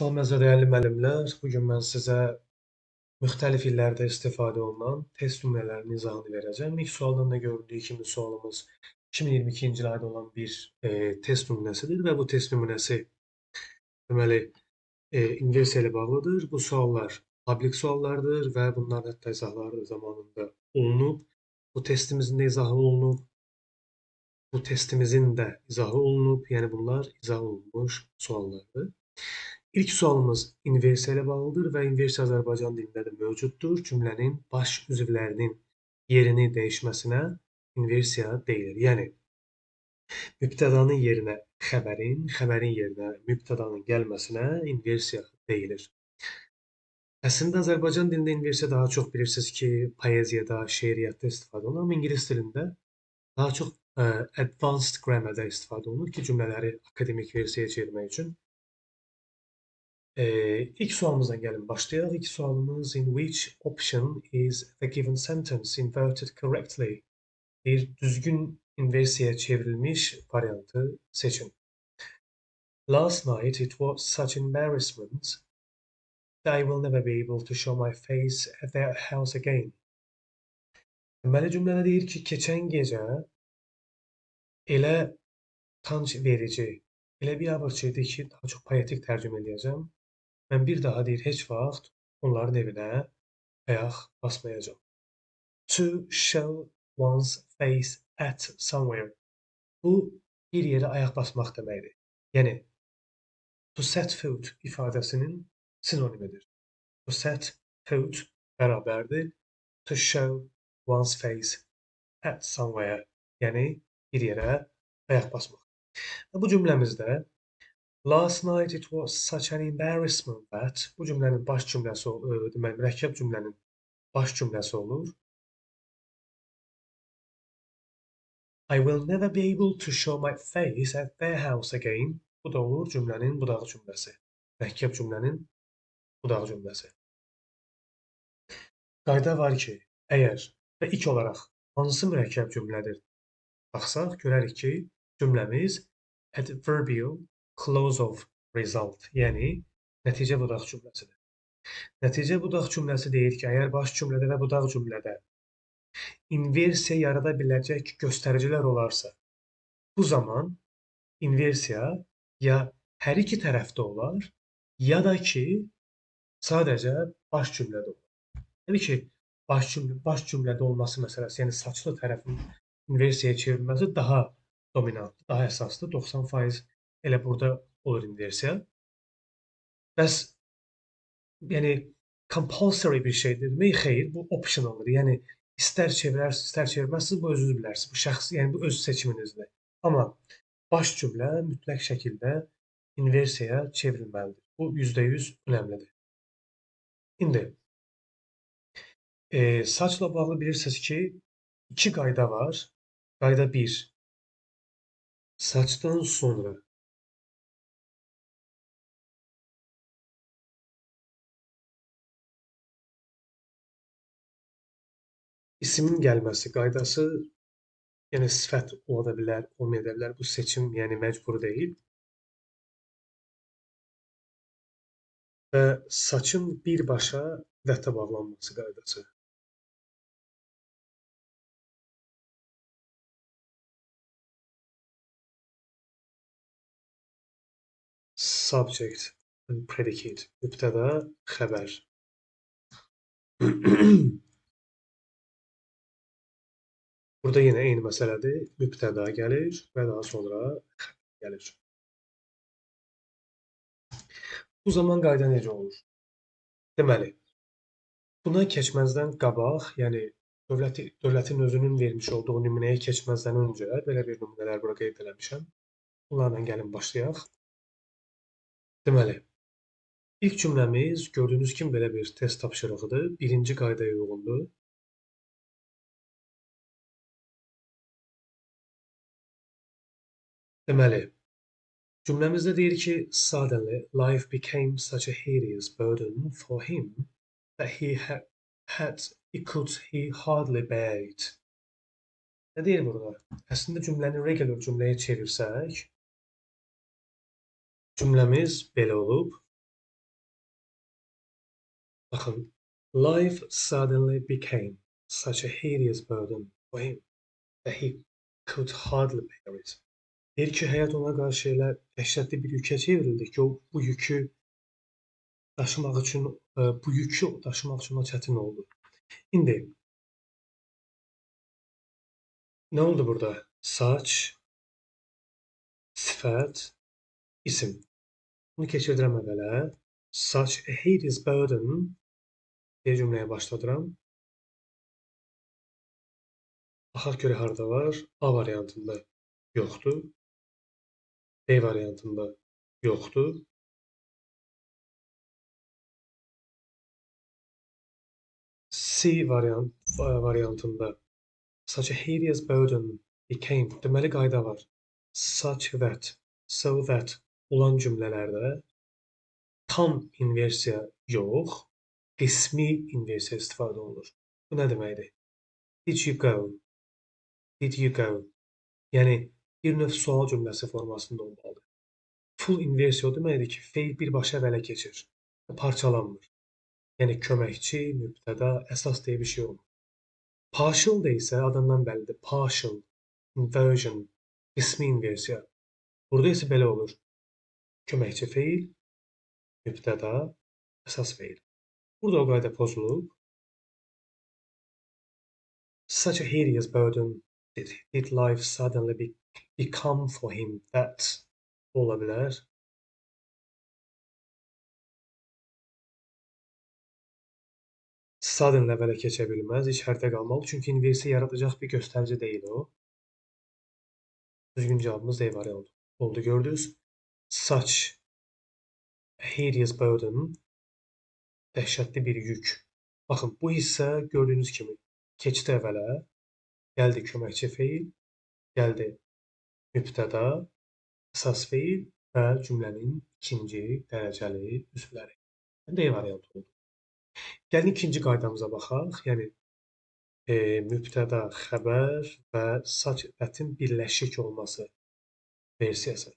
Salamünəzər dəyərli müəllimlər. Bu gün mən sizə müxtəlif illərdə istifadə olunan test nümunələrinin izahını verəcəm. İlk sualdan da görüldüyü kimi sualımız 2022-ci ildə olan bir test nümunəsidir və bu test nümunəsi deməli inversiya ilə bağlıdır. Bu suallar publik suallardır və bunların hətta izahları zamanında olunub. Bu testimizin də izahı olunub. Bu testimizin də izahı olunub. Yəni bunlar izah olunmuş suallardır. İlk sualımız inversiya ilə bağlıdır və inversiya Azərbaycan dilində də mövcuddur. Cümlənin baş üzvlərinin yerini dəyişməsinə inversiya deyilir. Yəni, mübtədanın yerinə xəbərin, xəbərin yerinə mübtədanın gəlməsinə inversiya deyilir. Əslində Azərbaycan dilində inversiya daha çox bilirsiniz ki, poeziyada, şeiriyyatda istifadə olunur, amma ingilis dilində daha çox advanced grammarda istifadə olunur ki, cümlələri akademik versiyaya çevirmək üçün. İlk sualımızdan gəlin başlayaq. İlk sualımız in which option is the given sentence inverted correctly? Bir düzgün inversiyaya çevrilmiş variantı seçin. Last night it was such embarrassment that I will never be able to show my face at their house again. Deməli cümlədə deyir ki, keçən gecə elə utanc verici, elə bir abırçı idi ki, daha çox poetik tərcümə edəcəm. Mən bir daha deyir, heç vaxt onların evinə ayaq basmayacağam. To show one's face at somewhere. Bu, bir yerə ayaq basmaq deməkdir. Yəni, to set foot ifadəsinin sinonimidir. To set foot bərabərdir. To show one's face at somewhere. Yəni, bir yerə ayaq basmaq. Bu cümləmizdə last night it was such an embarrassment that bu cümlənin baş cümləsi deməli mürəkkəb cümlənin baş cümləsi olur. I will never be able to show my face at their house again. Bu da olur cümlənin budağı cümləsi. Mürəkkəb cümlənin budağı cümləsi. Qayda var ki, əgər və ilk olaraq hansı mürəkkəb cümlədir baxsaq, görərik ki, cümləmiz adverbial clause of result, yəni nəticə budaq cümləsidir. Nəticə budaq cümləsi deyir ki, əgər baş cümlədə və budaq cümlədə inversiya yarada biləcək göstəricilər olarsa, bu zaman inversiya ya hər iki tərəfdə olar, ya da ki, sadəcə baş cümlədə olar. Təbii ki, baş cümlədə olması məsələsi, yəni saçlı tərəfin inversiyaya çevrilməsi daha dominantdır, daha əsaslı, 90% elə burada olur inversiya. Bəs, yəni, compulsory bir şeydirmi? Xeyr, bu optionaldır. Yəni, istər çevirərsiniz, istər çevirməzsiniz, bu özünüz bilərsiniz. Bu şəxsi, yəni bu öz seçiminizdir. Amma baş cümlə mütləq şəkildə inversiyaya çevrilməlidir. Bu 100% önəmlidir. İndi, saçla bağlı bilirsiniz ki, iki qayda var. Qayda 1. Saçdan sonra ismin gəlməsi qaydası, yəni sifət ola da bilər, olmaya da bilər. Bu seçim, yəni məcbur deyil. Və saçın birbaşa vətə bağlanması qaydası. Subject and predicate. Mübtəda, xəbər. Burada yenə eyni məsələdir. Mübtəda gəlir və daha sonra xəbər gəlir. Bu zaman qayda necə olur? Deməli, buna keçməzdən qabaq, yəni dövlətin özünün vermiş olduğu nümunəyə keçməzdən öncə belə bir nümunələr bura qeyd eləmişəm. Bunlarla gəlin başlayaq. Deməli, ilk cümləmiz gördüyünüz kimi belə bir test tapşırığıdır. Birinci qaydaya uyğundur. Deməli, cümləmizdə deyir ki, suddenly life became such a hideous burden for him that he could hardly bear it. Nə deyir burada? Əslində cümləni regular cümləyə çevirsək, cümləmiz belə olub. Baxın, life suddenly became such a hideous burden for him that he could hardly bear it. Deyir ki, həyat ona qarşı elə dəhşətli bir yükə çevrildi ki, o bu yükü daşımaq üçün bu yükü daşımaq üçün ona çətin oldu. İndi nə oldu burada? Saç, sifət, isim. Bunu keçirdirəm əvvələ. Such a hideous burden deyə cümləyə başladıram. Baxaq görə harda var? A variantında yoxdur. B variantında yoxdur. C variantında such a hideous burden became. Deməli qayda var. Such that, so that olan cümlələrdə tam inversiya yox, qismi inversiya istifadə olunur. Bu nə deməkdir? Did you go? Did you go? Yəni bir növ sual cümləsi formasında olmalıdır. Full inversiya o deməkdir ki, feil birbaşa əmələ keçir, parçalanmır. Yəni köməkçi, mübtəda, əsas deyə bir şey olmur. Partial da isə adından bəllidir. Partial, inversion, qismi inversiya. Burada isə belə olur. Köməkçi feil, mübtəda, əsas feil. Burada o qayda pozulub. Such a hideous burden did life suddenly become for him that ola bilər. Sudden əvvələ keçə bilməz, ilk hərfdə qalmalı. Çünki inversiya yaradacaq bir göstərici deyil o. Düzgün cavabımız D variantı oldu. Gördünüz. Such a hideous burden, dəhşətli bir yük. Baxın, bu hissə gördüyünüz kimi keçdi əvvələ, gəldi köməkçi feil, gəldi mübtəda, əsas feil və cümlənin ikinci dərəcəli üzvləri. D variantı oldu. Gəlin ikinci qaydamıza baxaq. Yəni mübtəda, xəbər və such that-in birləşik olması versiyası.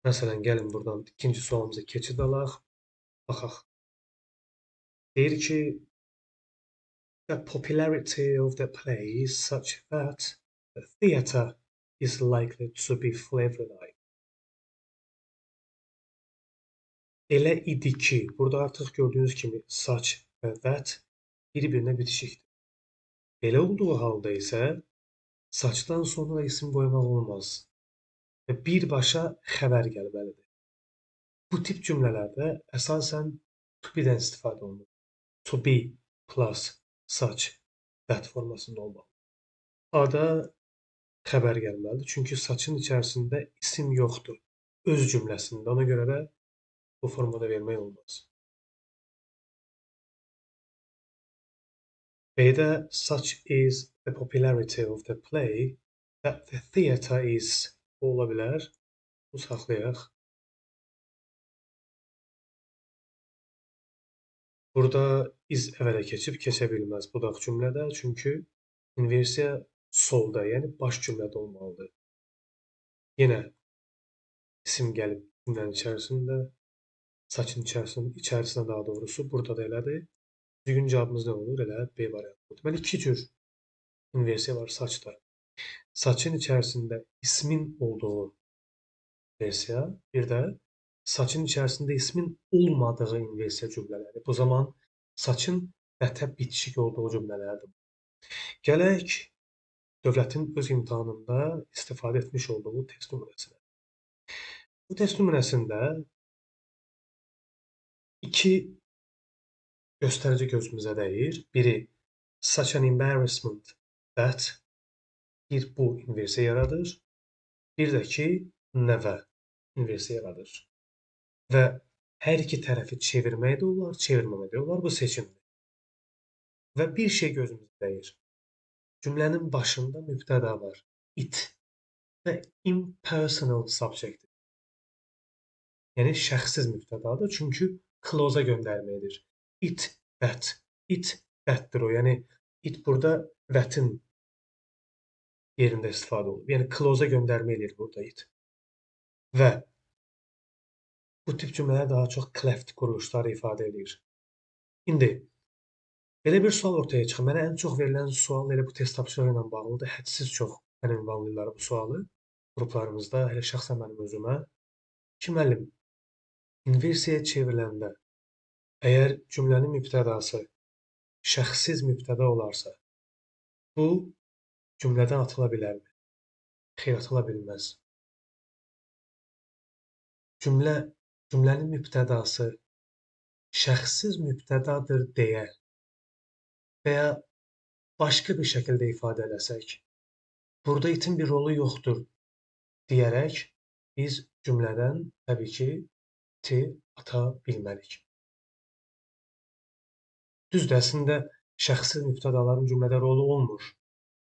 Məsələn, gəlin buradan ikinci sualımıza keçid alaq. Baxaq. Deyir ki, the popularity of the play is such that the theatre is likely to be full every night. Elə idi ki, burada artıq gördüyünüz kimi such və that bir-birinə bitişikdir. Belə olduğu halda isə saçdan sonra isim qoymaq olmaz və birbaşa xəbər gəlməlidir. Bu tip cümlələrdə əsasən to be-dən istifadə olunur. To be plus such that formasında olmalı. A-da xəbər gəlməlidir. Çünki saçın içərisində isim yoxdur. Öz cümləsində. Ona görə də bu formada vermək olmaz. B-də such is the popularity of the play that the theatre is ola bilər. Bu saxlayaq. Burada is əvələ keçib keçə bilməz budaq cümlədə. Çünki inversiya solda, yəni baş cümlədə olmalıdır. Yenə isim gəlib cümlənin içərisində, saçın içərisinə daha doğrusu, burada da elədir. Düzgün cavabımız nə olur? Elə B variantı. Deməli, iki cür inversiya var saçda. Saçın içərisində ismin olduğu versiya, bir də saçın içərisində ismin olmadığı inversiya cümlələri. Bu zaman saçın dətə bitişik olduğu cümlələrdir. Gələk dövlətin öz imtahanında istifadə etmiş olduğu test nümunəsinə. Bu test nümunəsində iki göstərici gözümüzə dəyir. Biri such an embarrassment that bir bu inversiya yaradır. Bir də ki never inversiya yaradır. Və hər iki tərəfi çevirmək də olar, çevirməmək də olar. Bu seçimdir. Və bir şey gözümüzə dəyir. Cümlənin başında mübtəda var. It və impersonal subject. Yəni şəxssiz mübtədadır. Çünki close-a göndərmə edir. It, that'dir o. Yəni it burada that-in yerində istifadə olunur. Yəni close-a göndərmə edir burada it. Və Bu tip cümlələr daha çox cleft quruluşları ifadə edir. İndi belə bir sual ortaya çıxır. Mənə ən çox verilən sual elə bu test tapşırığı ilə bağlıdır. Hədsiz çox mənə ünvanlayırlar bu sualı qruplarımızda, elə şəxsən mənim özümə. Ki, müəllim, inversiyaya çevriləndə əgər cümlənin mübtədası şəxssiz mübtəda olarsa, bu cümlədən atıla bilərmi? Xeyr, atıla bilməz. Cümlənin mübtədası şəxssiz mübtədadır deyə və ya başqa bir şəkildə ifadə eləsək, burada itin bir rolu yoxdur deyərək biz cümlədən təbii ki, iti ata bilmərik. Düzdür, əslində şəxssiz mübtədaların cümlədə rolu olmur.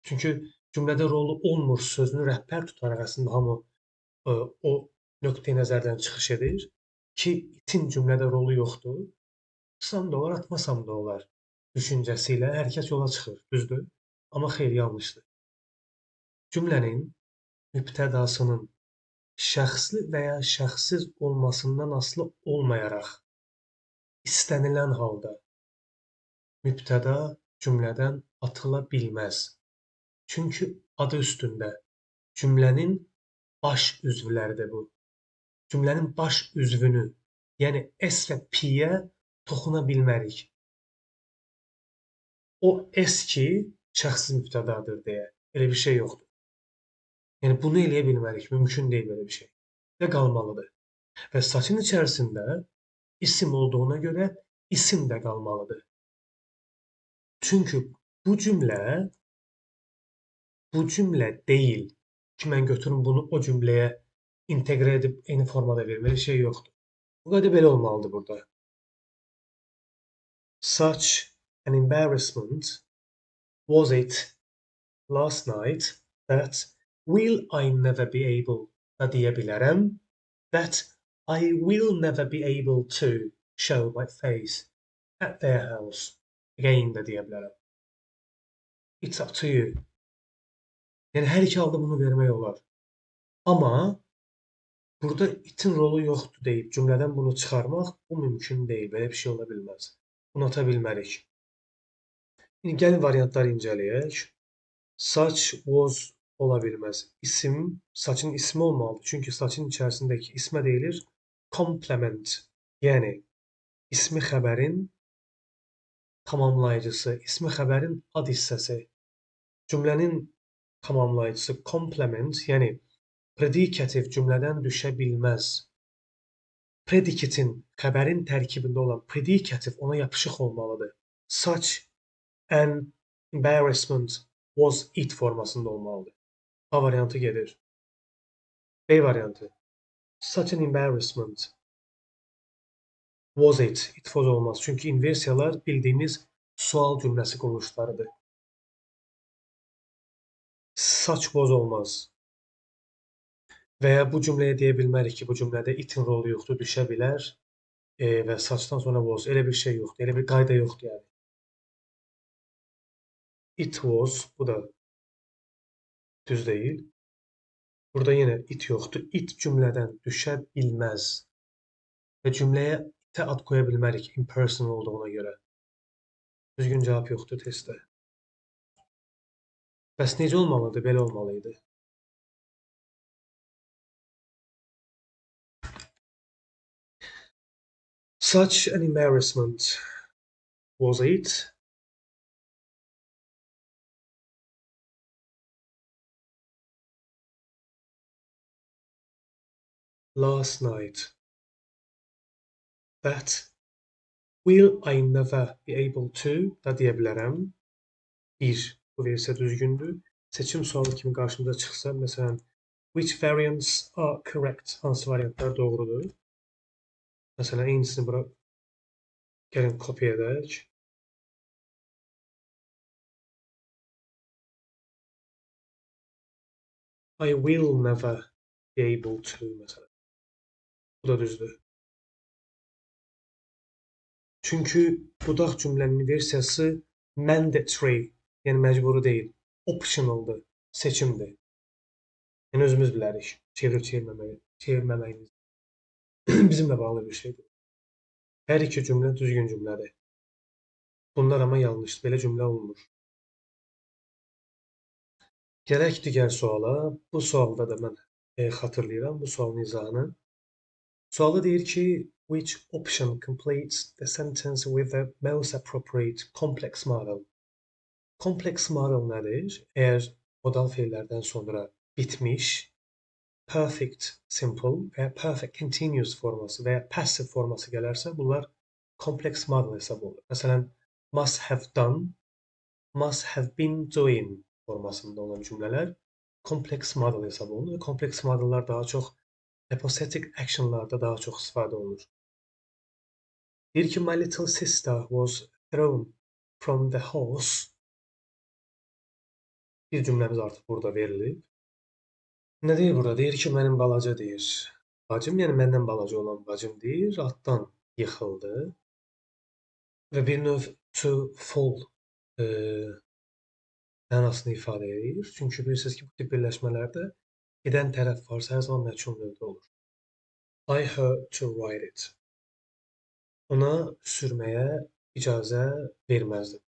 Çünki cümlədə rolu olmur sözünü rəhbər tutaraq əslində hamı o nöqteyi nəzərdən çıxış edir ki, itin cümlədə rolu yoxdur. Atsam da olar, atmasam da olar düşüncəsi ilə hər kəs yola çıxır, düzdür? Amma xeyr, yanlışdır. Cümlənin mübtədasının şəxsli və ya şəxssiz olmasından asılı olmayaraq istənilən halda mübtəda cümlədən atıla bilməz. Çünki adı üstündə cümlənin baş üzvləridir bu. Cümlənin baş üzvünü, yəni S və P-yə toxuna bilmərik. O S ki, şəxsiz mübtədadır deyə. Elə bir şey yoxdur. Yəni bunu eləyə bilmərik, mümkün deyil belə bir şey. Və qalmalıdır. Və saçın içərisində isim olduğuna görə isim də qalmalıdır. Çünki bu cümlə deyil ki, mən götürüm bunu o cümləyə inteqrə edib eyni formada verim. Elə şey yoxdur. Bu qədər belə olmalıdır burada. Such an embarrassment was it last night that will I never be able da deyə bilərəm. That I will never be able to show my face at their house. Again da deyə bilərəm. It's up to you. Yəni hər iki halda bunu vermək olar. Amma burada itin rolu yoxdur deyib cümlədən bunu çıxarmaq bu mümkün deyil. Belə bir şey ola bilməz. Bunu ata bilmərik. İndi gəlin variantları incələyək. Such was ola bilməz. İsim, saçın ismi olmalıdır. Çünki saçın içərisindəki ismə deyilir complement. Yəni ismi xəbərin tamamlayıcısı, ismi xəbərin ad hissəsi. Cümlənin tamamlayıcısı complement, yəni predikativ cümlədən düşə bilməz. Predikatin, xəbərin tərkibində olan predikativ ona yapışıq olmalıdır. Such an embarrassment was it formasında olmalıdır. A variantı gedir. B variantı. Such an embarrassment was it. It was olmaz. Çünki inversiyalar bildiyimiz sual cümləsi quruluşlarıdır. Such was olmaz. Və ya bu cümləyə deyə bilmərik ki, bu cümlədə itin rolu yoxdur, düşə bilər və saçdan sonra was. Elə bir şey yoxdur, elə bir qayda yoxdur yəni. It was, bu da düz deyil. Burada yenə it yoxdur. It cümlədən düşə bilməz. Və cümləyə itə ad qoya bilmərik impersonal olduğuna görə. Düzgün cavab yoxdur testdə. Bəs necə olmalıdır? Belə olmalıydı. Such an embarrassment was it last night that will I never be able to da deyə bilərəm. 1. Bu versiya düzgündür. Seçim sualı kimi qarşımıza çıxsa, məsələn, which variants are correct? Hansı variantlar doğrudur? Məsələn, eynisini bura gəlin kopya edək. I will never be able to, məsələn. Bu da düzdür. Çünki budaq cümlənin versiyası mandatory, yəni məcburi deyil, optionaldır, seçimdir. Yəni özümüz bilərik, çevirib çevirməməyimiz. Bizimlə bağlı bir şeydir. Hər iki cümlə düzgün cümlədir. Bunlar amma yanlışdır. Belə cümlə olmur. Gələk digər suala. Bu sualda da mən xatırlayıram bu sualın izahını. Sualda deyir ki, which option completes the sentence with the most appropriate complex model? Complex model nədir? Əgər modal feillərdən sonra bitmiş, perfect simple və ya perfect continuous forması və ya passive forması gələrsə, bunlar complex model hesab olunur. Məsələn, must have done, must have been doing formasında olan cümlələr complex model hesab olunur. Complex modellar daha çox apostatic actionlarda daha çox istifadə olunur. Deyir ki, my little sister was thrown from the horse. Bir cümləmiz artıq burada verilib. Nə deyir burada? Deyir ki, mənim balaca deyir. Bacım, yəni məndən balaca olan bacım deyir, atdan yıxıldı. Və bir növ to fall e, mənasını ifadə edir. Çünki bilirsiniz ki, bu tip birləşmələrdə edən tərəf varsa hər zaman məchul növdə olur. I her to ride it. Ona sürməyə icazə verməzdim.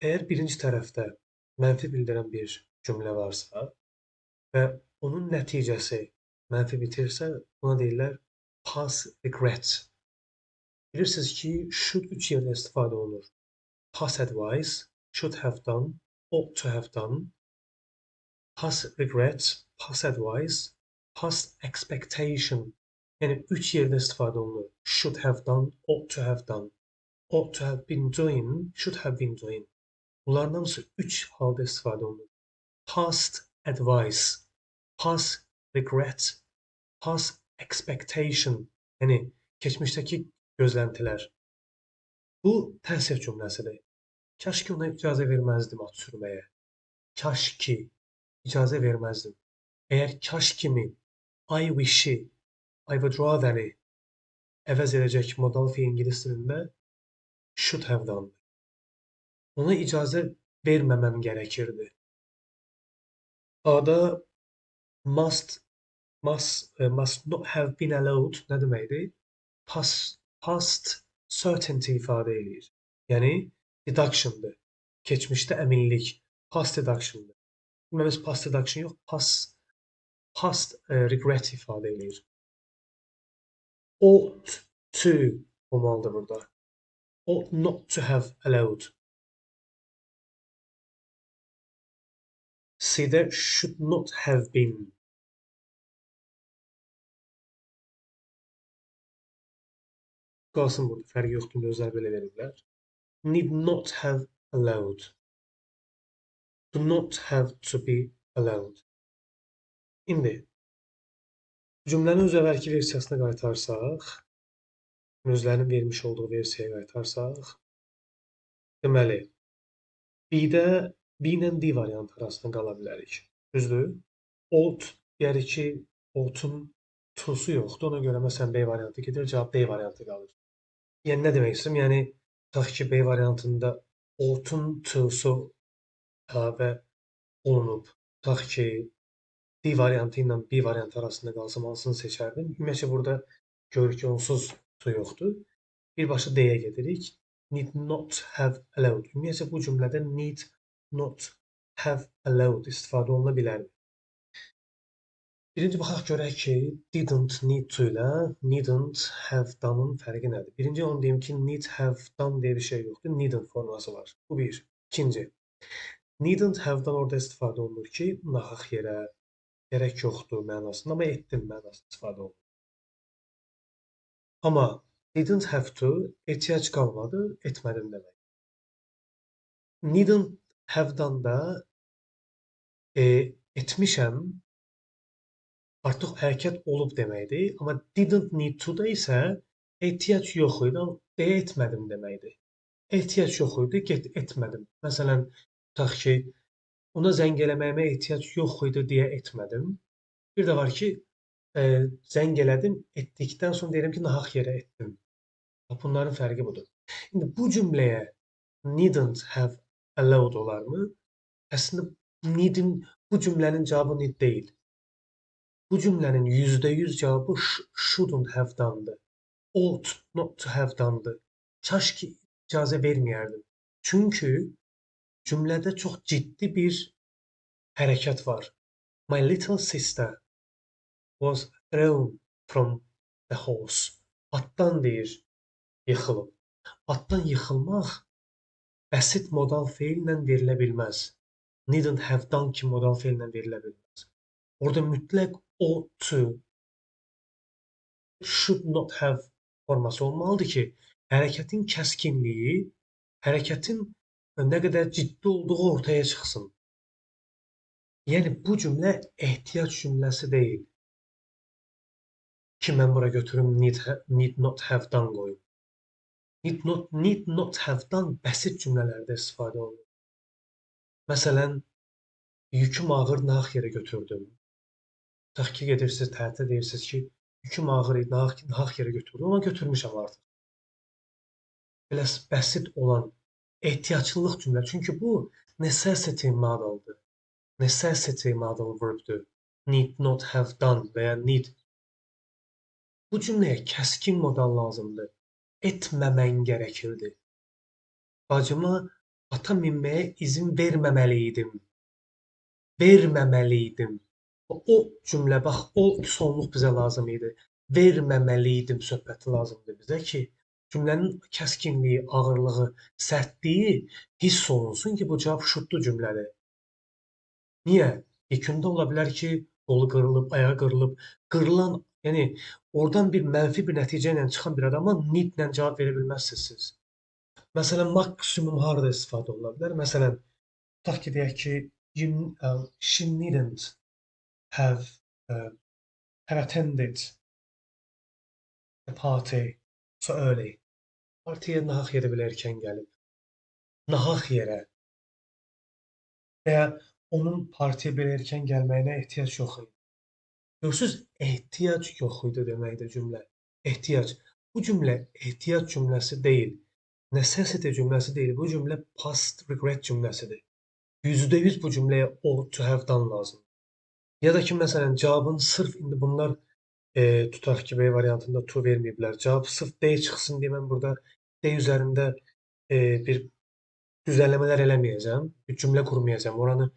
Əgər birinci tərəfdə mənfi bildirən bir cümlə varsa və onun nəticəsi mənfi bitirsə, buna deyirlər past regret. Bilirsiniz ki, should üç yerdə istifadə olunur. Past advice, should have done, ought to have done. Past regret, past advice, past expectation. Yəni üç yerdə istifadə olunur. Should have done, ought to have done, ought to have been doing, should have been doing. Bunların hamısı üç halda istifadə olunur. Past advice, past regret, past expectation. Yəni keçmişdəki gözləntilər. Bu təsrif cümləsidir. Kaş ki ona icazə verməzdim at sürməyə. Kaş ki icazə verməzdim. Əgər kaş kimi I wish-i, I would rather-i əvəz edəcək modal fiil ingilis dilində should have done. Ona icazə verməməm gərəkirdi. A-da must not have been allowed nə deməkdir? Past certainty ifadə edir. Yəni deduction'dır. Keçmişdə əminlik. Past deduction'dır. Deməmiz past deduction yox, past regret ifadə edir. Ought to olmalıdır burada. Ought not to have allowed. C-də should not have been. Qalsın burada, fərqi yoxdur, özləri belə veriblər. Need not have allowed. Do not have to be allowed. İndi cümlənin öz əvvəlki versiyasına qaytarsaq, özlərinin vermiş olduğu versiyaya qaytarsaq, deməli, B-də B ilə D variantı arasında qala bilərik. Düzdür? Ought, deyərik ki, ought-un to-su yoxdur, ona görə məsələn B variantı gedir, cavab D variantı qalır. Yəni nə demək istəyirəm? Yəni tutaq ki, B variantında ought-un to-su əlavə olunub. Tutaq ki, D variantı ilə B variantı arasında qalsam hansını seçərdim? Ümumiyyətlə burada görürük ki, onsuz to yoxdur. Birbaşa D-yə gedirik. Need not have allowed. Ümumiyyətlə bu cümlədə need not have allowed istifadə oluna bilərmi? Birinci baxaq görək ki, didn't need to ilə needn't have done-un fərqi nədir? Birinci onu deyim ki, need have done deyə bir şey yoxdur. Needn't forması var. Bu bir. İkinci. Needn't have-dan orada istifadə olunur ki, naxaq yerə gərək yoxdur mənasında, amma etdim mənasında istifadə olunur. Amma didn't have to ehtiyac qalmadı, etmədim demək. Needn't have-dan da etmişəm, artıq hərəkət olub deməkdir. Amma didn't need to-da isə ehtiyac yox idi, deyə etmədim deməkdir. Ehtiyac yox idi, etmədim. Məsələn, tutaq ki, ona zəng eləməyimə ehtiyac yox idi deyə etmədim. Bir də var ki, zəng elədim, etdikdən sonra deyirəm ki, nahaq yerə etdim. Bunların fərqi budur. İndi bu cümləyə needn't have allowed olarmı? Əslində, bu cümlənin cavabı need deyil. Bu cümlənin %100 cavabı shouldn't have done'dır. Ought not to have done'dır. Kaş ki icazə verməyərdim. Çünki cümlədə çox ciddi bir hərəkət var. My little sister was thrown from the horse. Atdan deyir, yıxılıb. Atdan yıxılmaq bəsit modal feillə verilə bilməz. Needn't have done ki modal feillə verilə bilməz. Orada mütləq ought to, should not have forması olmalıdır ki, hərəkətin kəskinliyi, hərəkətin nə qədər ciddi olduğu ortaya çıxsın. Yəni bu cümlə ehtiyac cümləsi deyil. Ki mən bura götürüm need not have done qoyum. Need not have done bəsit cümlələrdə istifadə olunur. Məsələn, yüküm ağır nahaq yerə götürdüm. Tutaq ki, gedirsiniz tətildə deyirsiniz ki, yüküm ağır idi, nahaq yerə götürdüm, amma götürmüşəm artıq. Belə bəsit olan ehtiyaclılıq cümlə. Çünki bu necessity model'dır. Necessity model verb'dür. Need not have done və ya need. Bu cümləyə kəskin modal lazımdır. Etməmən gərəkirdi. Bacıma ata minməyə izin verməməliydim. Verməməliydim. O cümlə, bax, o sonluq bizə lazım idi. Verməməliydim söhbəti lazımdır bizə ki, cümlənin kəskinliyi, ağırlığı, sərtliyi hiss olunsun ki, bu cavab şutlu cümlədir. Niyə? Yekunda ola bilər ki, qolu qırılıb, ayağı qırılıb, qırılan, yəni oradan bir mənfi bir nəticə ilə çıxan bir adama need-lə cavab verə bilməzsiniz siz. Məsələn, maksimum harada istifadə oluna bilər? Məsələn, tutaq ki, deyək ki, she needn't have attended the party so early. Partiyə nahaq yerə belə erkən gəlib. Nahaq yerə. Və ya onun partiyə belə erkən gəlməyinə ehtiyac yox idi. Görürsüz, ehtiyac yox idi deməkdir cümlə. Ehtiyac. Bu cümlə ehtiyac cümləsi deyil. Necessity cümləsi deyil. Bu cümlə past regret cümləsidir. %100 bu cümləyə ought to have done lazım. Ya da ki, məsələn, cavabın sırf indi bunlar tutaq ki, B variantında to verməyiblər. Cavab sırf D çıxsın deyə mən burada D üzərində bir düzənləmələr eləməyəcəm. Bir cümlə qurmayacam. Oranı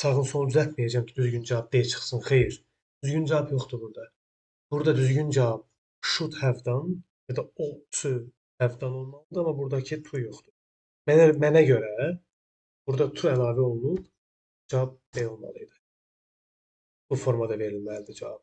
sağın solunu düzəltməyəcəm ki, düzgün cavab D çıxsın. Xeyr. Düzgün cavab yoxdur burada. Burada düzgün cavab should have done ya da ought to have done olmalıdır, amma buradakı to yoxdur. Mənə görə burada to əlavə olunub, cavab B olmalı idi. Bu formada verilməlidir cavab.